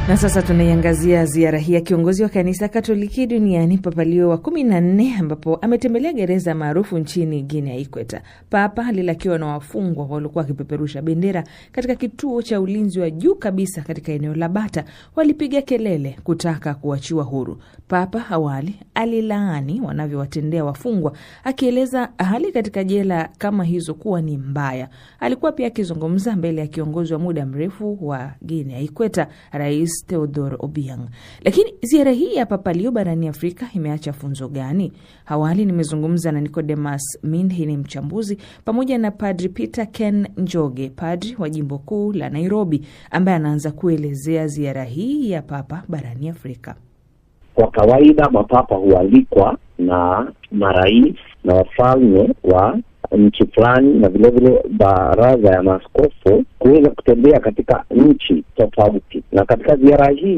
Na sasa tunaiangazia ziara hii ya kiongozi wa kanisa Katoliki duniani Papa Leo wa 14, ambapo ametembelea gereza maarufu nchini Guinea Ikweta. Papa alilakiwa na wafungwa waliokuwa wakipeperusha bendera katika kituo cha ulinzi wa juu kabisa katika eneo la Bata. Walipiga kelele kutaka kuachiwa huru. Papa awali alilaani wanavyowatendea wafungwa, akieleza hali katika jela kama hizo kuwa ni mbaya. Alikuwa pia akizungumza mbele ya kiongozi wa muda mrefu wa Guinea Ikweta, Rais Teodoro Obiang. Lakini ziara hii ya Papa Leo barani Afrika imeacha funzo gani? Awali nimezungumza na Nicodemus Mindhi, ni mchambuzi, pamoja na Padri Peter Ken Njoge, padri wa jimbo kuu la Nairobi, ambaye anaanza kuelezea ziara hii ya Papa barani Afrika. Kwa kawaida mapapa hualikwa na marais na wafalme wa nchi fulani na vile vile baraza ya maaskofu kuweza kutembea katika nchi tofauti. Na katika ziara hii